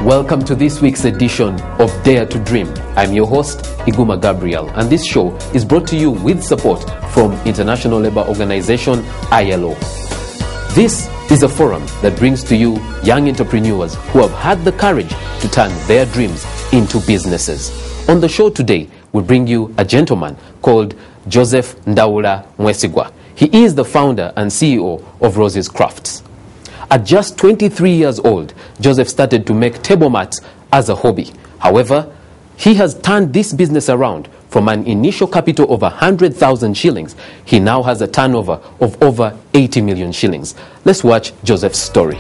Welcome to this week's edition of Dare to Dream. I'm your host, Iguma Gabriel, and this show is brought to you with support from International Labour Organization, ILO. This is a forum that brings to you young entrepreneurs who have had the courage to turn their dreams into businesses. On the show today, we bring you a gentleman called Joseph Ndaula Mwesigwa. He is the founder and CEO of Rose's Crafts. At just 23 years old, Joseph started to make table mats as a hobby. However, he has turned this business around. From an initial capital of 100,000 shillings, he now has a turnover of over 80 million shillings. Let's watch Joseph's story.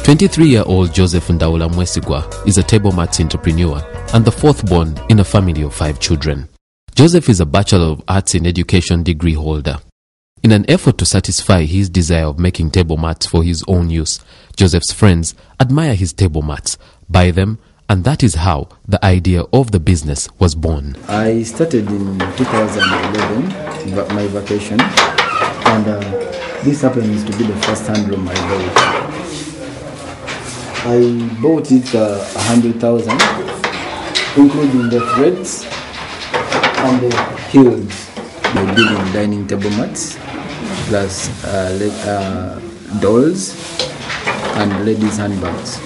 23-year-old Joseph Ndaula Mwesigwa is a table mats entrepreneur and the fourth born in a family of 5 children. Joseph is a Bachelor of Arts in Education degree holder. In an effort to satisfy his desire of making table mats for his own use, Joseph's friends admire his table mats, buy them, and that is how the idea of the business was born. I started in 2011, my vacation, and this happens to be the first handloom I bought. I bought it 100,000, including the threads and the hills. I did in dining table mats, plus dolls and ladies' handbags.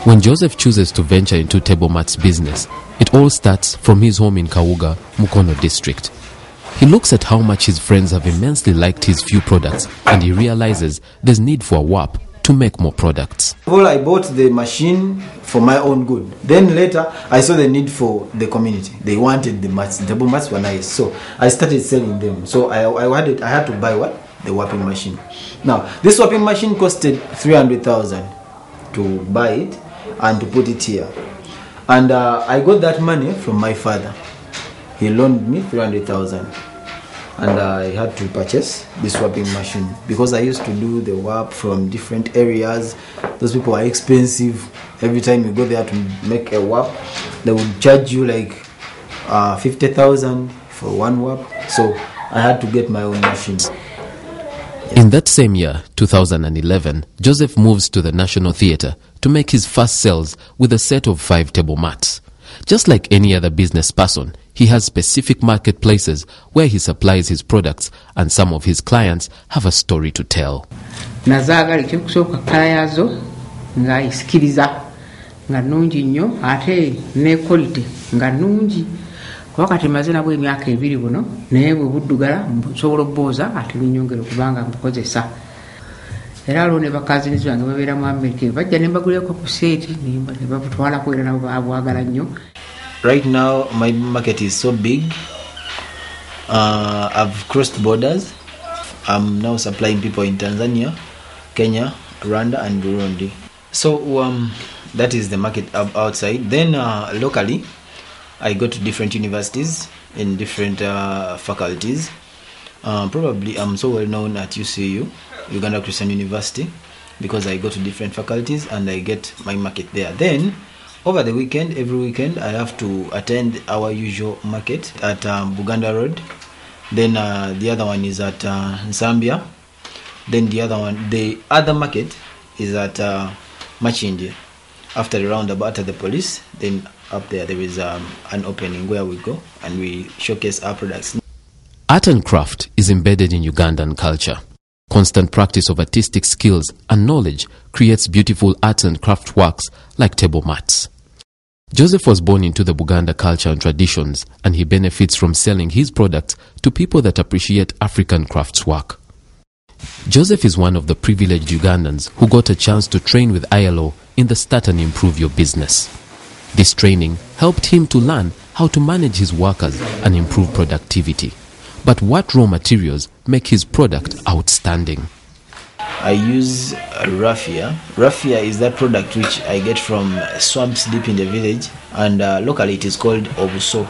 When Joseph chooses to venture into table mats business, it all starts from his home in Kawuga, Mukono district. He looks at how much his friends have immensely liked his few products, and he realizes there's need for a WAP to make more products. Well, I bought the machine for my own good. Then later, I saw the need for the community. They wanted the mats. The table mats were nice, so I started selling them. So I had to buy what? The wrapping machine. Now, this wrapping machine costed 300,000 to buy it and to put it here. And I got that money from my father. He loaned me 300,000. And I had to purchase this wrapping machine because I used to do the warp from different areas. Those people are expensive. Every time you go there to make a warp, they would charge you like 50,000 for one warp. So I had to get my own machine. In that same year, 2011, Joseph moves to the National Theatre to make his first sales with a set of 5 table mats. Just like any other business person, he has specific marketplaces where he supplies his products, and some of his clients have a story to tell. Nazaagala ekyokusooka kala yazo nga isikiriza nga nnungi nnyo ate ne quality nga nnungi. Wakati maze nabwo emyaka 2 buno naye bwe buddugala nsobola obbooza ate lunyongera kubanga mbukozesa. Era alwo ne bakazi nizo yange babeera mu Amerika bajja ne mbaguleko ku seeti ne babutwalako era nabo babwagala nnyo. Right now, my market is so big. I've crossed borders. I'm now supplying people in Tanzania, Kenya, Rwanda, and Burundi. So that is the market outside. Then locally, I go to different universities in different faculties. Probably I'm so well known at UCU, Uganda Christian University, because I go to different faculties and I get my market there. Then over the weekend, every weekend, I have to attend our usual market at Buganda Road. Then the other one is at Zambia. Then the other market is at Machindi. After the roundabout at the police, then up there is an opening where we go and we showcase our products. Art and craft is embedded in Ugandan culture. Constant practice of artistic skills and knowledge creates beautiful arts and craft works like table mats. Joseph was born into the Buganda culture and traditions, and he benefits from selling his products to people that appreciate African crafts work. Joseph is one of the privileged Ugandans who got a chance to train with ILO in the Start and Improve Your Business. This training helped him to learn how to manage his workers and improve productivity. But what raw materials make his product outstanding? I use raffia. Raffia is that product which I get from swamps deep in the village, and locally it is called obuso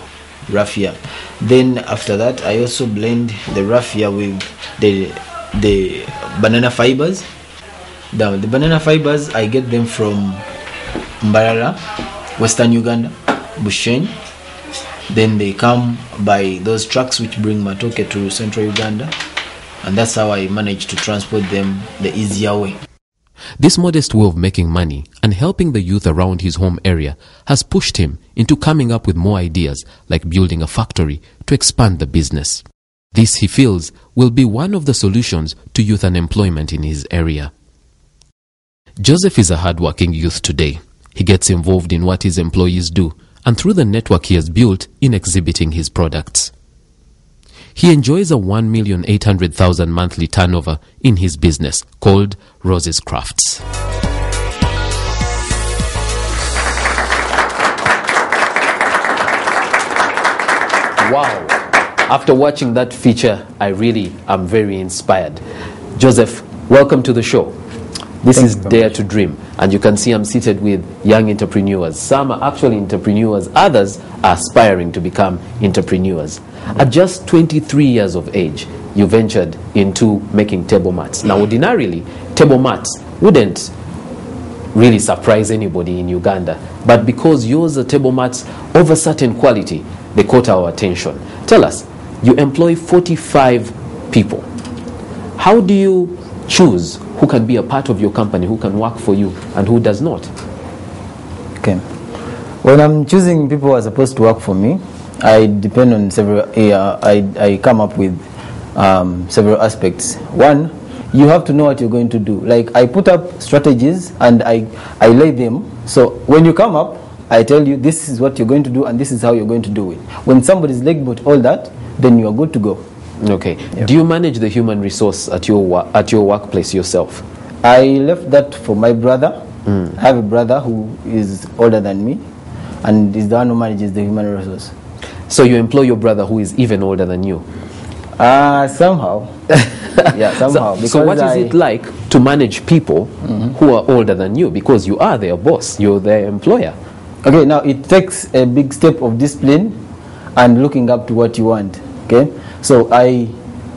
raffia. Then after that, I also blend the raffia with the banana fibers. The banana fibers, I get them from Mbarara, Western Uganda, Bushenyi. Then they come by those trucks which bring matoke to central Uganda. and that's how I managed to transport them the easier way. This modest way of making money and helping the youth around his home area has pushed him into coming up with more ideas, like building a factory to expand the business. This, he feels, will be one of the solutions to youth unemployment in his area. Joseph is a hard-working youth today. He gets involved in what his employees do and through the network he has built in exhibiting his products. He enjoys a 1,800,000 monthly turnover in his business called Rose's Crafts. Wow. After watching that feature, I really am very inspired. Joseph, welcome to the show. This is Dare to Dream, and you can see I'm seated with young entrepreneurs. Some are actually entrepreneurs, others are aspiring to become entrepreneurs. At just 23 years of age, you ventured into making table mats. Now, ordinarily, table mats wouldn't really surprise anybody in Uganda, but because yours are table mats of a certain quality, they caught our attention. Tell us, you employ 45 people. How do you choose who can be a part of your company, who can work for you, and who does not? Okay. When I'm choosing people who are supposed to work for me, I depend on several. I come up with several aspects. One, you have to know what you're going to do. Like, I put up strategies and I lay them. So when you come up, I tell you this is what you're going to do and this is how you're going to do it. When somebody's like about all that, then you are good to go. Okay. Yep. Do you manage the human resource at your workplace yourself? I left that for my brother. I have a brother who is older than me and is the one who manages the human resource. So you employ your brother who is even older than you? Somehow. Yeah, somehow. So what is it like to manage people who are older than you? Because you are their boss, you're their employer. Okay, now it takes a big step of discipline and looking up to what you want. Okay, so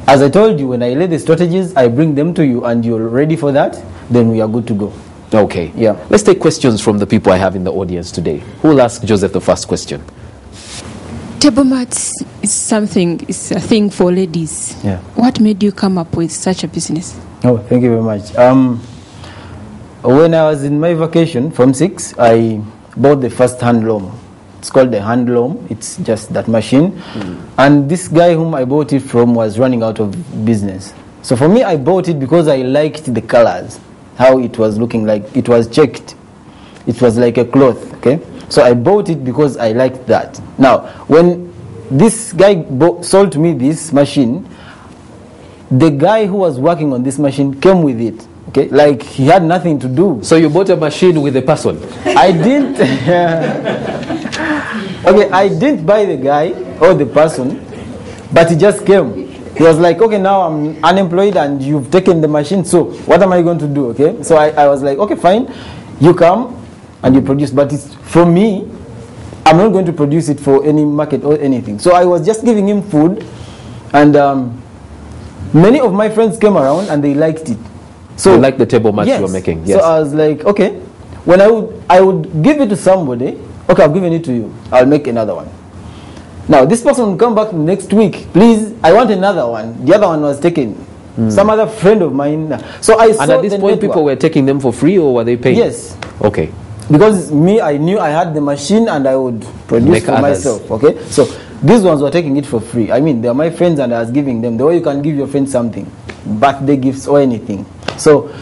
as I told you, when I lay the strategies, I bring them to you and you're ready for that, then we are good to go. Okay. Yeah. Let's take questions from the people I have in the audience today. Who will ask Joseph the first question? Table mats is a thing for ladies. Yeah. What made you come up with such a business? Oh, thank you very much. When I was in my vacation from 6, I bought the first hand loom. It's called the hand loom. It's just that machine. And this guy whom I bought it from was running out of business. So for me, I bought it because I liked the colors, how it was looking like. It was checked. It was like a cloth, okay? So I bought it because I liked that. Now, when this guy sold to me this machine, the guy who was working on this machine came with it. Okay, like he had nothing to do. So you bought a machine with a person? I didn't. Okay, I didn't buy the guy or the person, but he just came. He was like, okay, now I'm unemployed and you've taken the machine, so what am I going to do? Okay, so I was like, okay, fine, you come and you produce, but it's for me. I'm not going to produce it for any market or anything. So I was just giving him food, and many of my friends came around and they liked it. So like the table mats yes. you were making? Yes. So I was like, okay, when I would give it to somebody, okay, I've given it to you, I'll make another one. Now this person will come back next week, please, I want another one. The other one was taken. Some other friend of mine. So I saw. And at this point, people were taking them for free, or were they paying? Yes. Okay. Because I knew I had the machine and I would produce Make for others. myself. Okay, so these ones were taking it for free. I mean, they are my friends and I was giving them the way you can give your friends something, birthday gifts or anything. So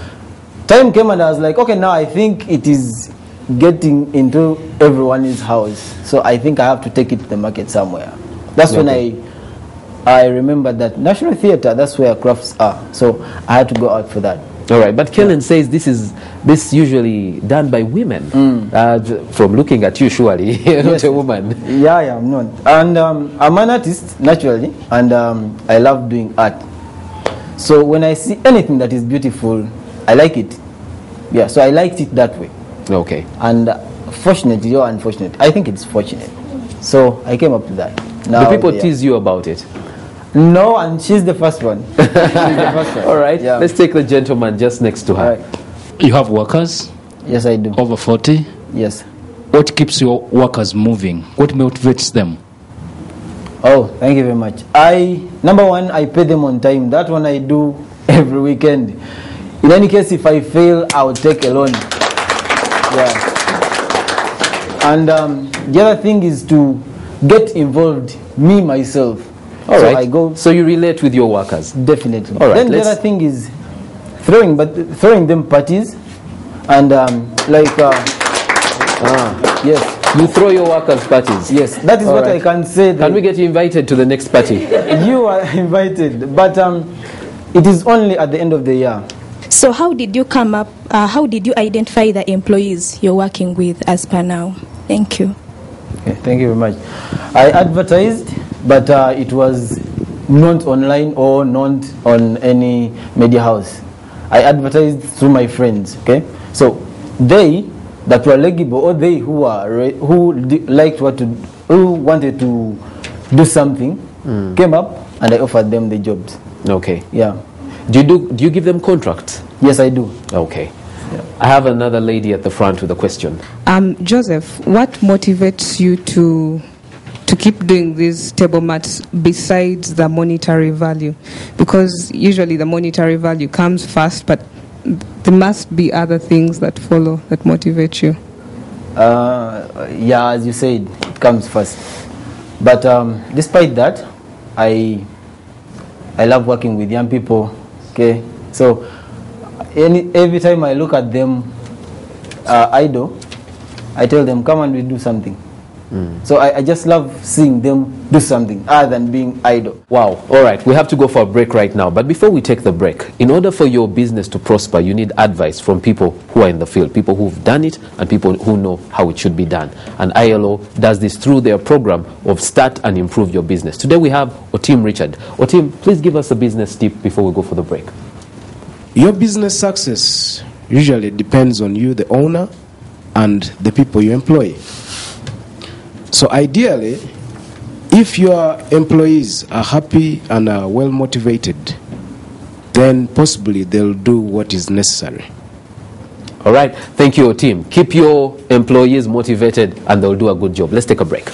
time came and I was like, okay, now I think it is getting into everyone's house. So I think I have to take it to the market somewhere. That's when I remembered that National Theatre, that's where crafts are. So I had to go out for that. All right, but Kellen says this usually done by women. From looking at you, surely you're not a woman. Yeah, I'm not. And I'm an artist naturally, and I love doing art. So when I see anything that is beautiful, I like it. Yeah, so I liked it that way. Okay. And fortunately or unfortunate, I think it's fortunate. So I came up with that. Now, do people tease you about it? No, and she's the first one. She's the first one. All right, yeah. Let's take the gentleman just next to her. Right. You have workers? Yes, I do. Over 40? Yes. What keeps your workers moving? What motivates them? Oh, thank you very much. Number one, I pay them on time. That one I do every weekend. In any case, if I fail, I'll take a loan. Yeah. And the other thing is to get involved, me myself. All so right. I go. So you relate with your workers. Definitely. All right. Then the other thing is throwing them parties, and yes. You throw your workers parties. Yes, that is All what right. I can say. Can we get you invited to the next party? You are invited, but it is only at the end of the year. So how did you come up, how did you identify the employees you're working with as per now? Thank you. Okay, thank you very much. I advertised, but it was not online or not on any media house. I advertised through my friends, okay? So they that were eligible, or they who wanted to do something, came up and I offered them the jobs. Okay. Yeah. Do you give them contracts? Yes, I do. Okay. Yeah. I have another lady at the front with a question. Joseph, what motivates you to keep doing these table mats besides the monetary value? Because usually the monetary value comes first, but there must be other things that follow that motivate you. Yeah, as you said, it comes first. But despite that, I love working with young people. Okay, so every time I look at them idle, I tell them, come and we do something. So I just love seeing them do something other than being idle. Wow. All right. We have to go for a break right now. But before we take the break, in order for your business to prosper, you need advice from people who are in the field, people who've done it and people who know how it should be done. And ILO does this through their program of Start and Improve Your Business. Today we have Otim Richard. Otim, please give us a business tip before we go for the break. Your business success usually depends on you, the owner, and the people you employ. So ideally, if your employees are happy and are well motivated, then possibly they'll do what is necessary. All right. Thank you, Otim. Keep your employees motivated and they'll do a good job. Let's take a break.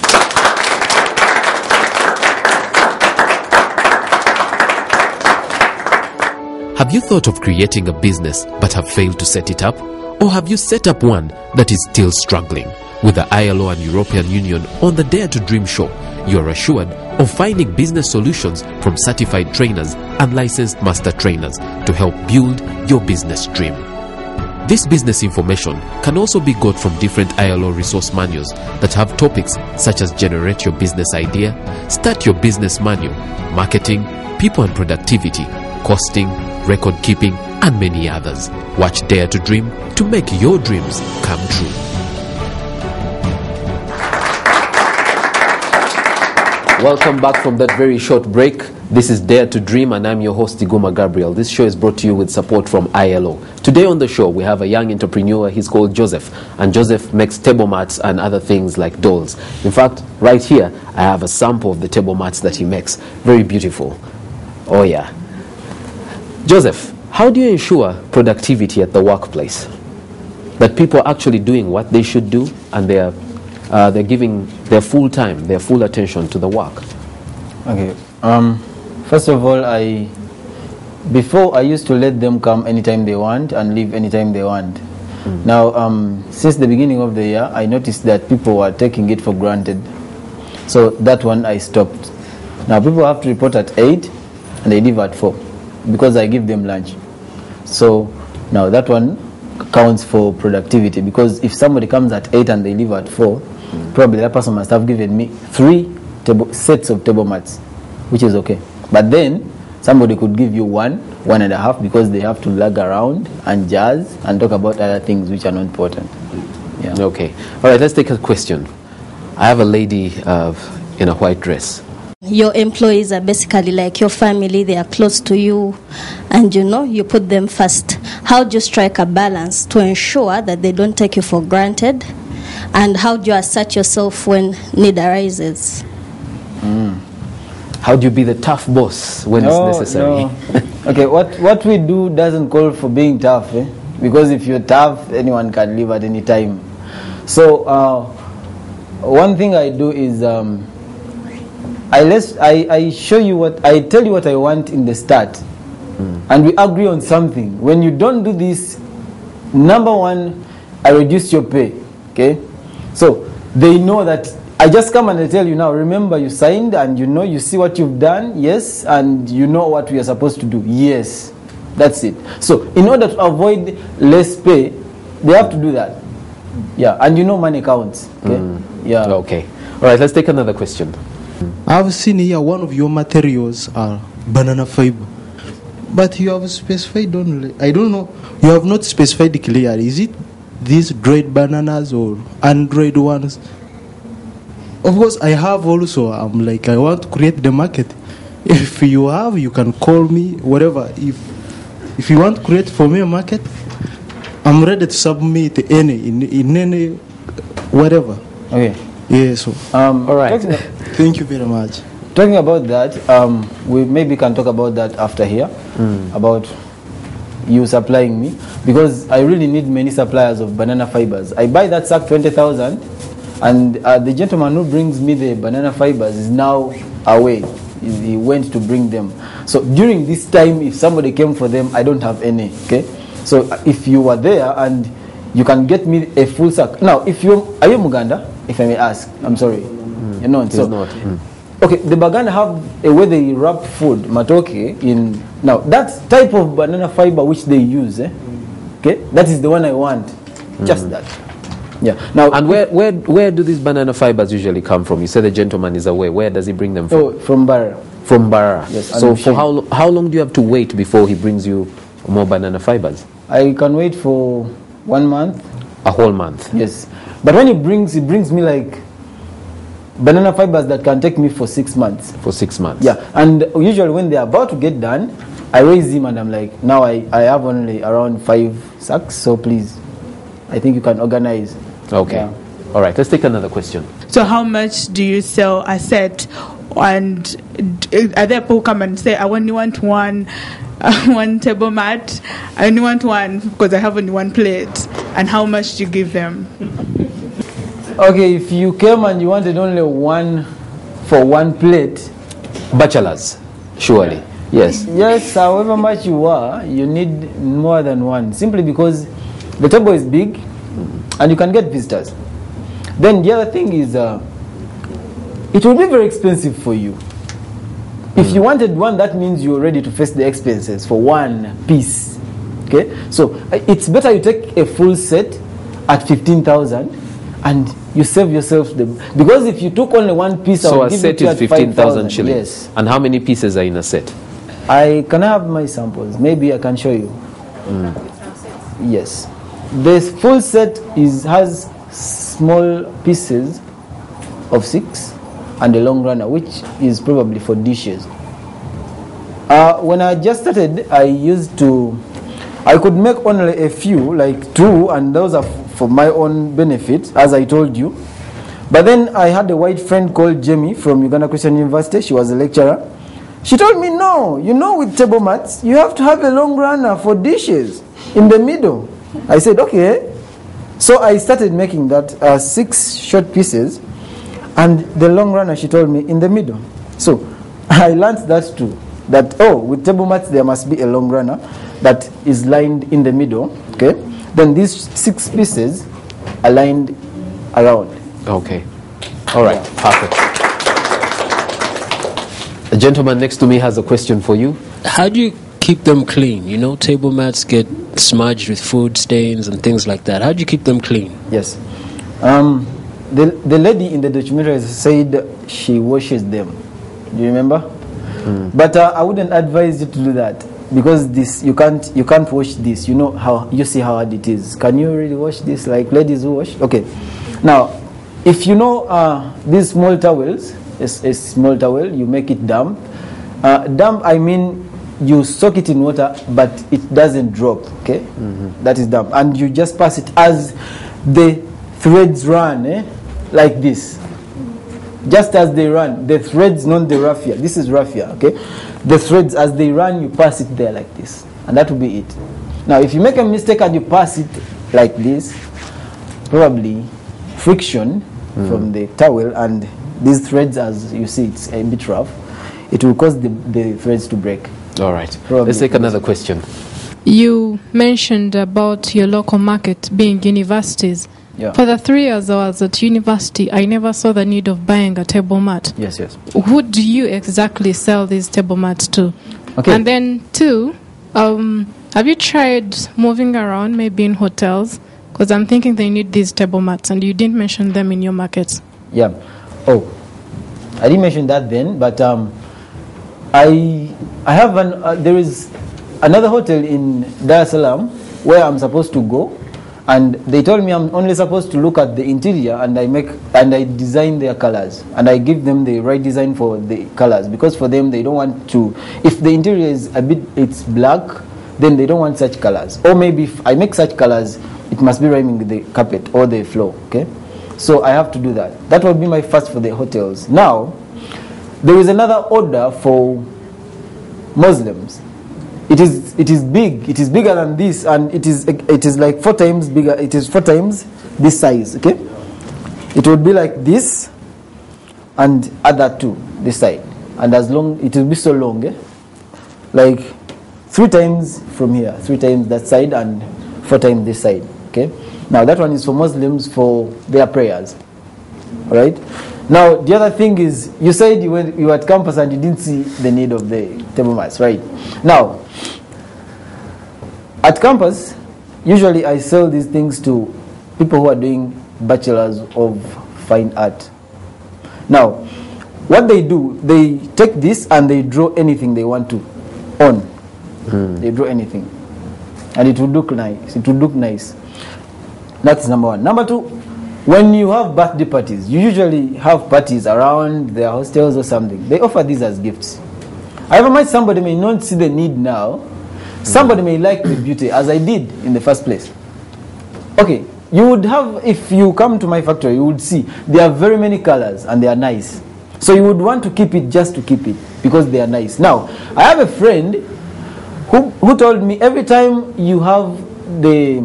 Have you thought of creating a business but have failed to set it up? Or have you set up one that is still struggling? With the ILO and European Union on the Dare to Dream show, you are assured of finding business solutions from certified trainers and licensed master trainers to help build your business dream. This business information can also be got from different ILO resource manuals that have topics such as Generate Your Business Idea, Start Your Business Manual, Marketing, People and Productivity, Costing, Record Keeping, and many others. Watch Dare to Dream to make your dreams come true. Welcome back from that very short break. This is Dare to Dream and I'm your host Iguma Gabriel. This show is brought to you with support from ILO. Today on the show we have a young entrepreneur. He's called Joseph, and Joseph makes table mats and other things like dolls. In fact, right here I have a sample of the table mats that he makes. Very beautiful. Oh yeah. Joseph, how do you ensure productivity at the workplace? That people are actually doing what they should do and they're giving their full time, their full attention to the work. Okay. First of all, before I used to let them come anytime they want and leave anytime they want. Now, since the beginning of the year, I noticed that people were taking it for granted. So that one I stopped. Now people have to report at 8 and they leave at 4 because I give them lunch. So now that one counts for productivity, because if somebody comes at 8 and they leave at 4, probably that person must have given me 3 sets of table mats, which is okay. But then somebody could give you 1.5 because they have to lug around and jazz and talk about other things which are not important. Yeah. Okay. All right, let's take a question. I have a lady in a white dress. Your employees are basically like your family. They are close to you and you put them first. How do you strike a balance to ensure that they don't take you for granted? And how do you assert yourself when need arises? How do you be the tough boss when it's necessary? No. Okay, what we do doesn't call for being tough, because if you're tough, anyone can leave at any time. So one thing I do is I show you what I tell you what I want in the start, and we agree on something. When you don't do this, number one, I reduce your pay. Okay, so they know that I just come and I tell you now. Remember, you signed, and you see what you've done. Yes, and you know what we are supposed to do. Yes, that's it. So in order to avoid less pay, they have to do that. Yeah, and money counts. Okay. Yeah. Okay. All right. Let's take another question. I've seen here one of your materials are banana fiber, but you have specified only. I don't know. You have not specified clearly. Is it these dried bananas or undried ones? Of course, I have also. I want to create the market. If you have, you can call me. Whatever. If you want to create for me a market, I'm ready to submit in any whatever. Okay. Yeah. So. All right. Thank you very much. Talking about that, we maybe can talk about that after here, about you supplying me, because I really need many suppliers of banana fibers. I buy that sack 20,000, and the gentleman who brings me the banana fibers is now away. He went to bring them. So during this time, if somebody came for them, I don't have any. Okay, so if you were there and you can get me a full sack. Now, are you Muganda? If I may ask, I'm sorry. You're not. So, not. Okay, the Baganda have a way they wrap food, matoke, in. Now, that type of banana fiber which they use, okay, that is the one I want. Just that. Yeah. Now, and where do these banana fibers usually come from? You said the gentleman is away. Where does he bring them from? Oh, from Barra. From Barra. Yes. So for how long do you have to wait before he brings you more banana fibers? I can wait for 1 month. A whole month. Yes. But when he brings me like banana fibers that can take me for 6 months. For 6 months. Yeah. And usually when they're about to get done, I raise him and I'm like, now I have only around 5 sacks, so please, I think you can organize. Okay. Yeah. All right. Let's take another question. So how much do you sell a set? And are there people who come and say, I only want one table mat, I only want one because I have only one plate, and how much do you give them? Okay, if you came and you wanted only one for one plate, Bachelors, surely. Yes. Yes, however much you are, you need more than one, simply because the table is big and you can get visitors. Then the other thing is, it will be very expensive for you. If you wanted one, that means you're ready to face the expenses for one piece. Okay, so it's better you take a full set at 15,000 and you save yourself because if you took only one piece, so a set is 15,000 shillings. Yes. And how many pieces are in a set? I can have my samples. Maybe I can show you. Yes, the full set has small pieces of 6 and a long runner, which is probably for dishes. When I just started, I could make only a few, like 2, and those are for my own benefit, as I told you. But then I had a white friend called Jamie from Uganda Christian University. She was a lecturer. She told me, no, with table mats, you have to have a long runner for dishes in the middle. I said, okay. So I started making that 6 short pieces, and the long runner, she told me, in the middle. So I learned that too, that, with table mats, there must be a long runner that is lined in the middle, okay? Then these 6 pieces are lined around. Okay. All right. Perfect. The gentleman next to me has a question for you. How do you keep them clean? Table mats get smudged with food stains and things like that. How do you keep them clean? Yes. The lady in the documentary said she washes them. Do you remember? But I wouldn't advise you to do that, because this you can't wash this. You see how hard it is. Can you really wash this like ladies who wash? Okay. Now, if these small towels, a small towel, you make it damp. Damp, I mean you soak it in water, but it doesn't drop. Okay, that is damp, and you just pass it as the threads run, like this. Just as they run, the threads, not the raffia. This is raffia, okay? The threads, as they run, you pass it there like this, and that will be it. Now, if you make a mistake and you pass it like this, probably friction from the towel, and these threads, as you see, it's a bit rough. It will cause the threads to break. All right. Probably. Let's take another question. You mentioned about your local market being universities. Yeah. For the 3 years I was at university, I never saw the need of buying a table mat. Yes, yes. Who do you exactly sell these table mats to? Okay. And then 2, have you tried moving around, maybe in hotels? Because I'm thinking they need these table mats, and you didn't mention them in your markets. Yeah. Oh, I didn't mention that then, but I have there is another hotel in Dar es Salaam where I'm supposed to go, and they told me I'm only supposed to look at the interior, and I design their colors, and I give them the right design for the colors, because for them they don't want to, if the interior is it's black, then they don't want such colors, or maybe if I make such colors, it must be rhyming with the carpet or the floor. Okay, so I have to do that. That will be my first for the hotels. Now there is another order for Muslims. It is big. It is bigger than this, and it is like 4 times bigger. It is 4 times this size. Okay, it would be like this, and other 2 this side, and as long it will be so long, like 3 times from here, 3 times that side, and 4 times this side. Okay, now that one is for Muslims for their prayers. All right. Now the other thing is, you said you were at campus and you didn't see the need of the table mats, right? Now at campus, usually I sell these things to people who are doing bachelors of fine art. Now what they do, they take this and they draw anything they want to on. They draw anything, and it will look nice. It will look nice. That's number 1. Number 2, when you have birthday parties, you usually have parties around their hostels or something. They offer these as gifts. However much somebody may not see the need now, somebody may like the beauty, as I did in the first place. Okay, you would have, if you come to my factory, you would see there are very many colors and they are nice. So you would want to keep it just to keep it because they are nice. Now, I have a friend who told me every time you have the,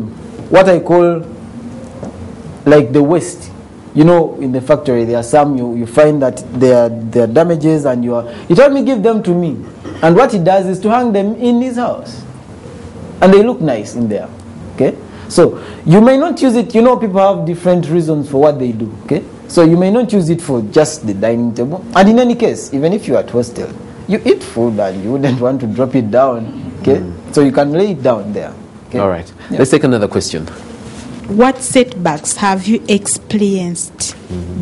what I call like the waste, you know, in the factory there are some you find that there are damages, and he told me give them to me, and what he does is to hang them in his house, and they look nice in there. Okay, so you may not use it, you know, people have different reasons for what they do. Okay, so you may not use it for just the dining table, and in any case, even if you're at hostel, you eat food and you wouldn't want to drop it down. Okay, so you can lay it down there. Okay? All right, let's take another question. What setbacks have you experienced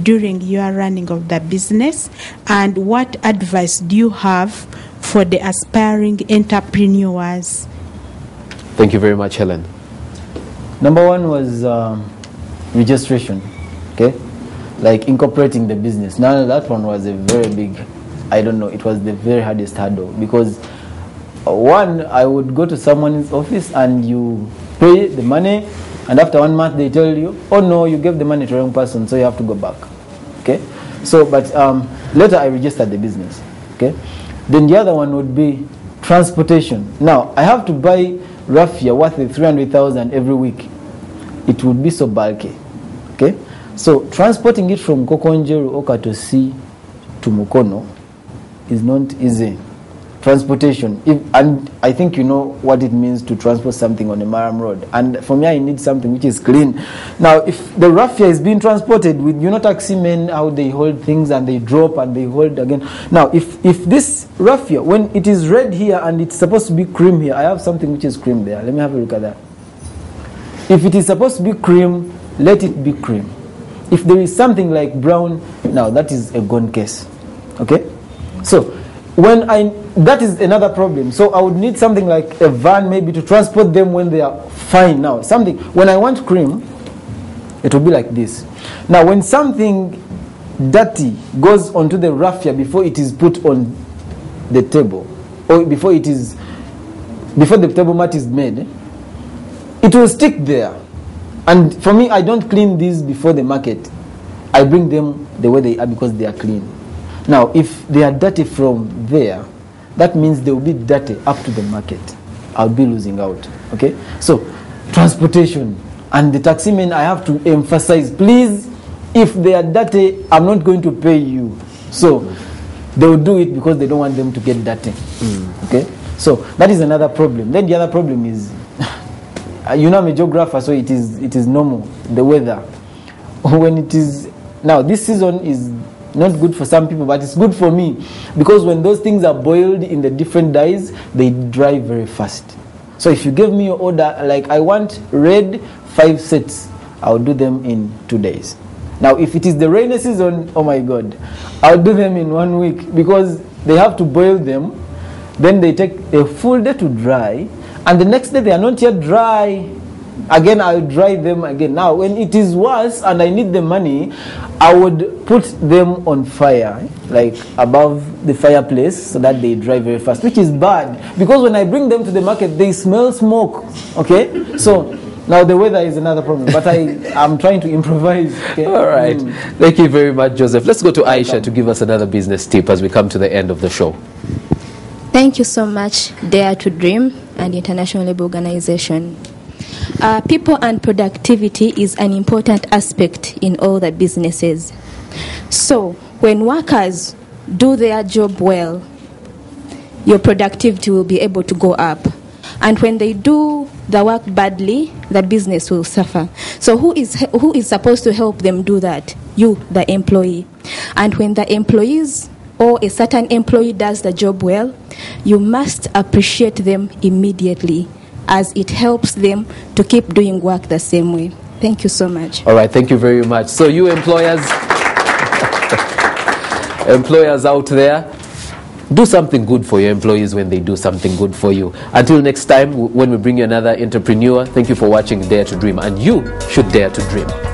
during your running of the business, and what advice do you have for the aspiring entrepreneurs? Thank you very much, Helen. Number 1 was registration. Okay, like incorporating the business. Now that one was a very big, I don't know, it was the very hardest hurdle, because 1, I would go to someone's office and you pay the money, and after 1 month they tell you, oh no, you gave the money to the wrong person, so you have to go back. Okay, so but later I registered the business. Okay, then the other one would be transportation. Now I have to buy raffia worth 300,000 every week. It would be so bulky. Okay, so transporting it from Kokonjeru or Katosi to Mukono is not easy. Transportation, and I think you know what it means to transport something on a Maram road, and for me I need something which is clean. Now if the raffia is being transported with, you know, taxi men, how they hold things and they drop and they hold again. Now if this raffia, when it is red here and it's supposed to be cream here, I have something which is cream there. Let me have a look at that. If it is supposed to be cream, let it be cream. If there is something like brown, now that is a gone case. Okay, so that is another problem. So I would need something like a van maybe to transport them when they are fine. Now something, when I want cream, it will be like this. Now when something dirty goes onto the raffia before it is put on the table, or before the table mat is made, it will stick there. And for me, I don't clean these before the market. I bring them the way they are because they are clean. Now, if they are dirty from there, that means they will be dirty up to the market. I'll be losing out. Okay? So, transportation. And the taxi men, I have to emphasize, please if they are dirty, I'm not going to pay you. So they will do it because they don't want them to get dirty. Okay, so that is another problem. Then the other problem is, you know, I'm a geographer, so it is normal, the weather. When it is, now this season is not good for some people, but it's good for me, because when those things are boiled in the different dyes, they dry very fast. So if you give me your order, like I want red 5 sets, I'll do them in 2 days. Now if it is the rainy season, oh my God, I'll do them in 1 week, because they have to boil them, then they take a full day to dry, and the next day they are not yet dry. Again, I'll dry them again. Now when it is worse and I need the money, I would put them on fire, like above the fireplace, so that they dry very fast, which is bad, because when I bring them to the market, they smell smoke. Okay, so now the weather is another problem, but I'm trying to improvise. Okay? All right. Thank you very much, Joseph. Let's go to Aisha to give us another business tip as we come to the end of the show. Thank you so much, Dare to Dream and International Labour Organization. People and productivity is an important aspect in all the businesses. So when workers do their job well, your productivity will be able to go up. And when they do the work badly, the business will suffer. So who is supposed to help them do that? You, the employee. And when the employees or a certain employee does the job well, you must appreciate them immediately, as it helps them to keep doing work the same way. Thank you so much. All right, thank you very much. So you employers, employers out there, do something good for your employees when they do something good for you. Until next time, when we bring you another entrepreneur, thank you for watching Dare to Dream, and you should dare to dream.